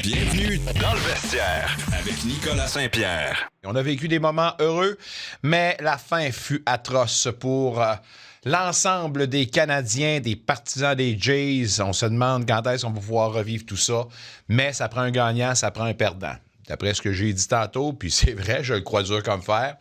Bienvenue dans le vestiaire avec Nicolas Saint-Pierre. On a vécu des moments heureux, mais la fin fut atroce pour l'ensemble des Canadiens, des partisans des Jays. On se demande quand est-ce qu'on va pouvoir revivre tout ça, mais ça prend un gagnant, ça prend un perdant. D'après ce que j'ai dit tantôt, puis c'est vrai, je le crois dur comme fer,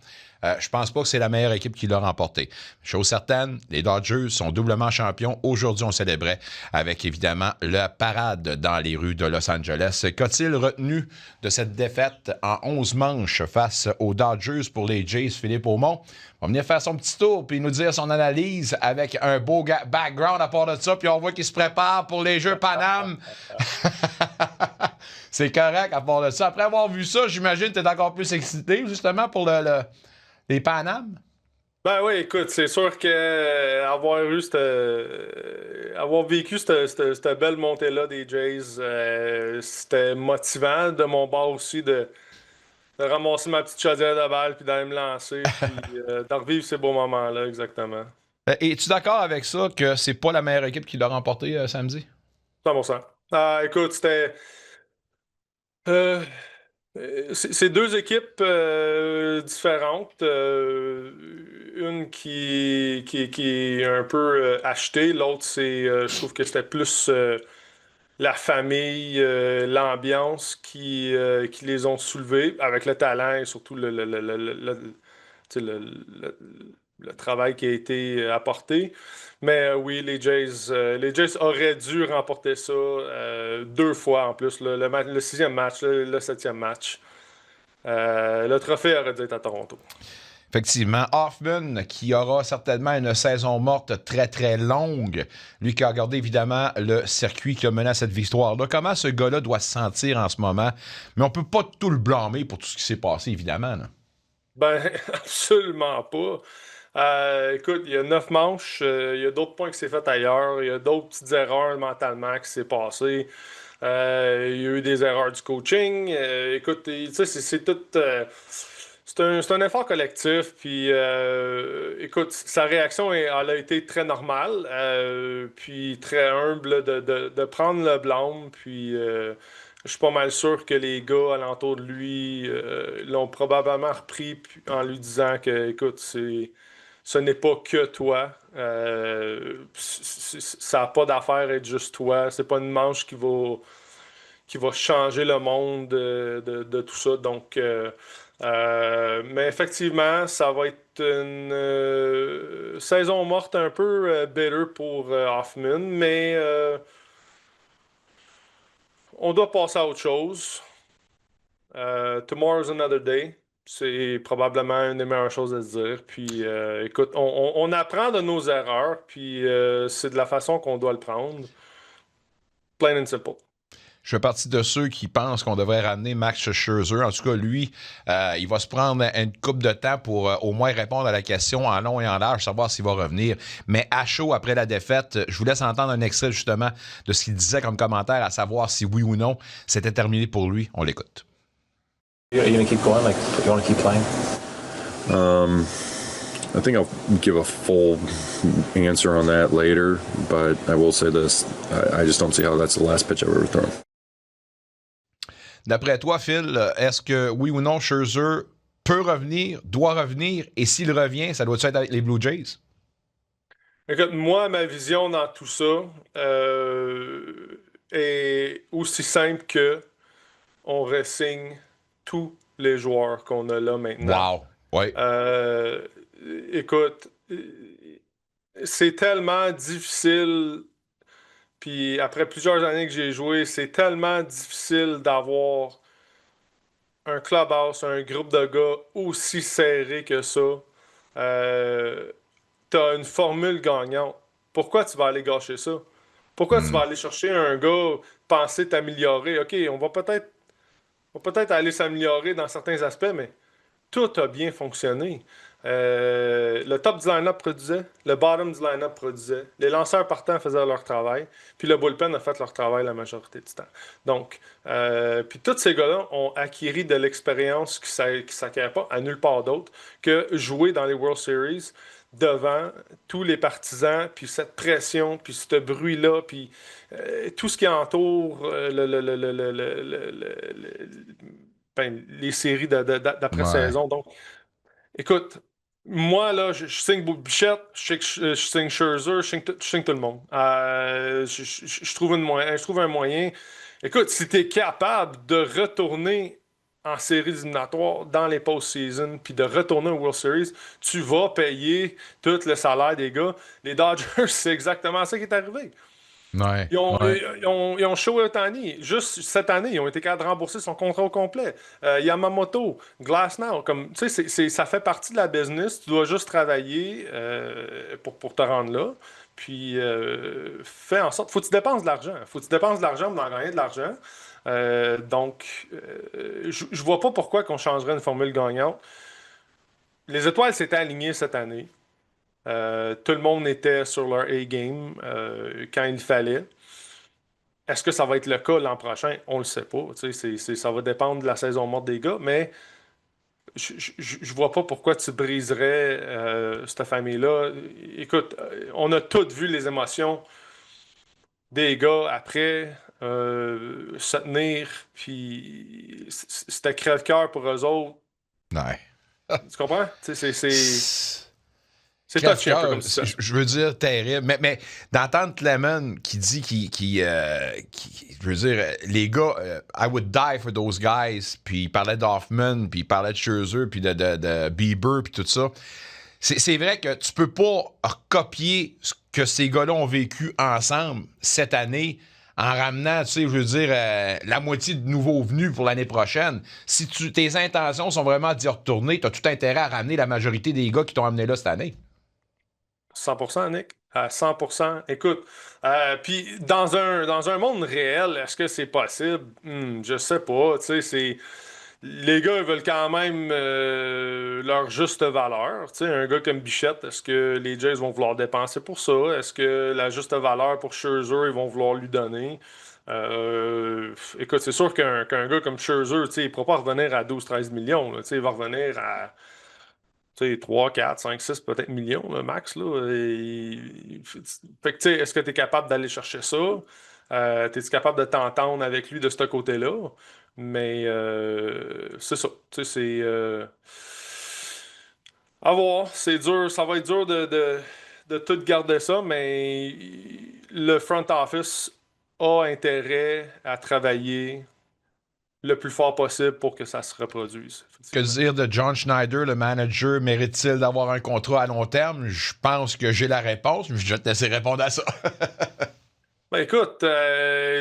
je pense pas que c'est la meilleure équipe qui l'a remporté. Chose certaine, les Dodgers sont doublement champions. Aujourd'hui, on célébrait avec, évidemment, la parade dans les rues de Los Angeles. Qu'a-t-il retenu de cette défaite en 11 manches face aux Dodgers pour les Jays, Philippe Aumont? On va venir faire son petit tour puis nous dire son analyse avec un beau background à part de ça, puis on voit qu'il se prépare pour les Jeux Paname. C'est correct à part de ça. Après avoir vu ça, j'imagine que tu es encore plus excité, justement, pour les Paname? Ben oui, écoute, c'est sûr que avoir vécu cette belle montée-là des Jays, c'était motivant de mon bord aussi de ramasser ma petite chaudière de balle puis d'aller me lancer puis de revivre ces beaux moments-là, exactement. Es-tu d'accord avec ça que c'est pas la meilleure équipe qui l'a remporté samedi? 100%. Écoute, c'était... euh, c'est deux équipes différentes. Une qui est un peu achetée, l'autre, je trouve que c'était plus la famille, l'ambiance qui les ont soulevés avec le talent et surtout tu sais, le travail qui a été apporté. Mais oui, les Jays auraient dû remporter ça deux fois en plus. Le sixième match, le septième match. Le trophée aurait dû être à Toronto. Effectivement, Hoffman, qui aura certainement une saison morte très, très longue, lui qui a regardé évidemment le circuit qui a mené à cette victoire-là. Comment ce gars-là doit se sentir en ce moment? Mais on peut pas tout le blâmer pour tout ce qui s'est passé, évidemment. Là. Ben, absolument pas. Écoute, il y a 9 manches, il y a d'autres points qui s'est fait ailleurs, il y a d'autres petites erreurs mentalement qui s'est passé. Il y a eu des erreurs du coaching. Écoute, tu sais, c'est tout. C'est un effort collectif, puis écoute, sa réaction elle a été très normale, puis très humble de prendre le blâme, puis je suis pas mal sûr que les gars alentour de lui l'ont probablement repris en lui disant que, écoute, ce n'est pas que toi, ça n'a pas d'affaire à être juste toi, c'est pas une manche qui va changer le monde de tout ça. Donc, mais effectivement, ça va être une saison morte un peu bitter pour Hoffman, mais on doit passer à autre chose. Tomorrow's another day. C'est probablement une des meilleures choses à se dire. Puis, écoute, on apprend de nos erreurs, puis c'est de la façon qu'on doit le prendre. Plain and simple. Je fais partie de ceux qui pensent qu'on devrait ramener Max Scherzer. En tout cas, lui, il va se prendre une couple de temps pour au moins répondre à la question en long et en large, savoir s'il va revenir. Mais à chaud, après la défaite, je vous laisse entendre un extrait justement de ce qu'il disait comme commentaire, à savoir si oui ou non c'était terminé pour lui. On l'écoute. Are you going to keep going? Like, you want to keep playing? I think I'll give a full answer on that later, but I will say this. I just don't see how that's the last pitch I've ever thrown. D'après toi, Phil, est-ce que oui ou non Scherzer peut revenir, doit revenir, et s'il revient, ça doit être avec les Blue Jays? Écoute, moi, ma vision dans tout ça est aussi simple que on re-signe tous les joueurs qu'on a là maintenant. Wow! Oui. Écoute, c'est tellement difficile. Puis après plusieurs années que j'ai joué, c'est tellement difficile d'avoir un clubhouse, un groupe de gars aussi serré que ça. T'as une formule gagnante. Pourquoi tu vas aller gâcher ça? Pourquoi tu vas aller chercher un gars, penser t'améliorer? OK, on va peut-être aller s'améliorer dans certains aspects, mais tout a bien fonctionné. Le top du line-up produisait, le bottom du line-up produisait, les lanceurs partants faisaient leur travail, puis le bullpen a fait leur travail la majorité du temps. Donc, puis tous ces gars-là ont acquis de l'expérience qui ne s'acquiert pas à nulle part d'autre que jouer dans les World Series, devant tous les partisans, puis cette pression, puis ce bruit-là, puis tout ce qui entoure les séries d'après-saison. Donc, écoute, moi, là, je signe Bichette, je signe Scherzer, je signe tout le monde. Je trouve un moyen. Écoute, si tu es capable de retourner en séries éliminatoires dans les post-season, puis de retourner au World Series, tu vas payer tout le salaire des gars. Les Dodgers, c'est exactement ça qui est arrivé. Ouais, Ils ont, ouais. ils ont Shohei Ohtani. Juste cette année, ils ont été capables de rembourser son contrat au complet. Yamamoto, Glasnow, comme tu sais, ça fait partie de la business. Tu dois juste travailler pour te rendre là. Puis fais en sorte. Faut que tu dépenses de l'argent. Faut que tu dépenses de l'argent pour en gagner de l'argent. Je vois pas pourquoi qu'on changerait une formule gagnante. Les étoiles s'étaient alignées cette année. Tout le monde était sur leur A-game quand il fallait. Est-ce que ça va être le cas l'an prochain? On le sait pas. Ça va dépendre de la saison morte des gars, mais je vois pas pourquoi tu briserais cette famille-là. Écoute, on a tous vu les émotions des gars après se tenir, puis c'était crève-cœur pour eux autres. Ouais. Tu comprends? C'est touché un peu Crève-cœur, comme ça. je veux dire, terrible. Mais d'entendre Clement qui dit je veux dire, les gars, I would die for those guys, puis il parlait d'Hoffman, puis il parlait de Scherzer, puis de Bieber, puis tout ça. C'est vrai que tu peux pas recopier ce que ces gars-là ont vécu ensemble cette année en ramenant, tu sais, je veux dire, la moitié de nouveaux venus pour l'année prochaine. Si tes intentions sont vraiment d'y retourner, tu as tout intérêt à ramener la majorité des gars qui t'ont amené là cette année. 100%, Nick. À 100%. Écoute, puis dans un monde réel, est-ce que c'est possible? Je sais pas. Tu sais, les gars ils veulent quand même leur juste valeur. Tu sais, un gars comme Bichette, est-ce que les Jays vont vouloir dépenser pour ça? Est-ce que la juste valeur pour Scherzer, ils vont vouloir lui donner? Écoute, c'est sûr qu'un gars comme Scherzer, tu sais, il ne pourra pas revenir à 12-13 millions. Là. Tu sais, il va revenir à 3, 4, 5, 6 peut-être millions, là, max. Là, fait que, tu sais, est-ce que tu es capable d'aller chercher ça? Es-tu capable de t'entendre avec lui de ce côté-là? Mais c'est ça. Tu sais, c'est. À voir. C'est dur. Ça va être dur de tout garder ça, mais le front office a intérêt à travailler le plus fort possible pour que ça se reproduise. Que dire de John Schneider, le manager, mérite-t-il d'avoir un contrat à long terme? Je pense que j'ai la réponse, mais je vais te laisser répondre à ça. Ben écoute, tu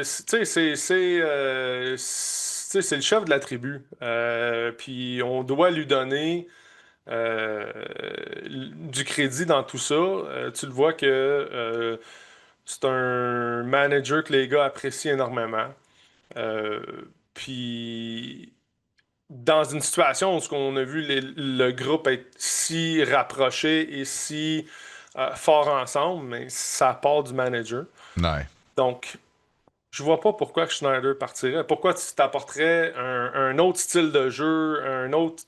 sais, c'est le chef de la tribu. Puis on doit lui donner du crédit dans tout ça. Tu le vois que c'est un manager que les gars apprécient énormément. Puis dans une situation où on a vu le groupe être si rapproché et si fort ensemble, mais ça part du manager. Ouais. Donc, je vois pas pourquoi que Schneider partirait. Pourquoi tu t'apporterais un autre style de jeu, une autre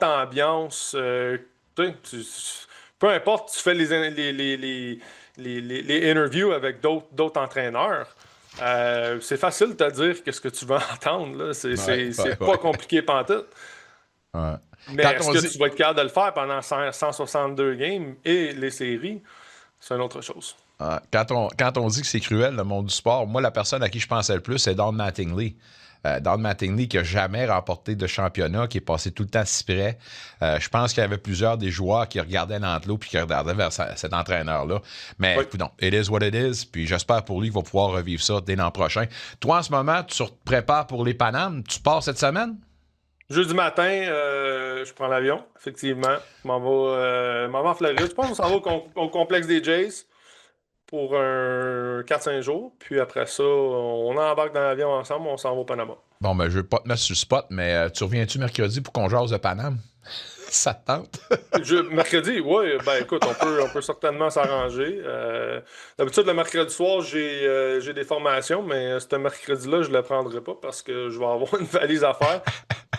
ambiance. Peu importe, tu fais les interviews avec d'autres entraîneurs. C'est facile de te dire qu'est-ce que tu veux entendre. Là. C'est pas compliqué pantoute. Ouais. Mais est-ce que tu vas être capable de le faire pendant 162 games et les séries? C'est une autre chose. Quand on dit que c'est cruel, le monde du sport, moi, la personne à qui je pensais le plus, c'est Don Mattingly. Don Mattingly qui n'a jamais remporté de championnat, qui est passé tout le temps si près. Je pense qu'il y avait plusieurs des joueurs qui regardaient l'enclos puis qui regardaient vers cet entraîneur-là. Mais non, it is what it is. Puis j'espère pour lui qu'il va pouvoir revivre ça dès l'an prochain. Toi, en ce moment, tu te prépares pour les Panames. Tu pars cette semaine? Jeudi matin, je prends l'avion, effectivement. Je m'en vais en Floride. Je pense qu'on s'en va au complexe des Jays pour un 4-5 jours. Puis après ça, on embarque dans l'avion ensemble, on s'en va au Panama. Bon, ben, je ne veux pas te mettre sur le spot, mais tu reviens-tu mercredi pour qu'on jase de Paname? Ça te tente? Mercredi, oui. Ben écoute, on peut certainement s'arranger. D'habitude, le mercredi soir, j'ai des formations, mais ce mercredi-là, je ne le prendrai pas parce que je vais avoir une valise à faire.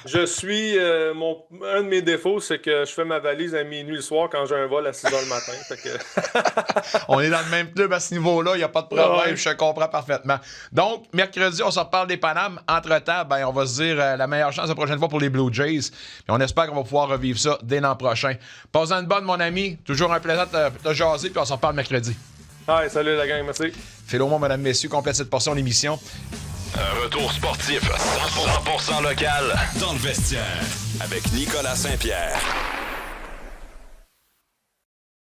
Je suis. Un de mes défauts, c'est que je fais ma valise à minuit le soir quand j'ai un vol à 6 h le matin. Fait que... On est dans le même club à ce niveau-là, il n'y a pas de problème, Ouais. je comprends parfaitement. Donc, mercredi, on se reparle des Panames. Entre-temps, ben, on va se dire la meilleure chance la prochaine fois pour les Blue Jays. Puis on espère qu'on va pouvoir revivre ça dès l'an prochain. Passe-en une bonne, mon ami. Toujours un plaisir de te jaser, puis on se reparle mercredi. Ouais, salut la gang, merci. Philo, mesdames, messieurs, complète cette portion d'émission. Un retour sportif 100% local dans le vestiaire avec Nicolas Saint-Pierre.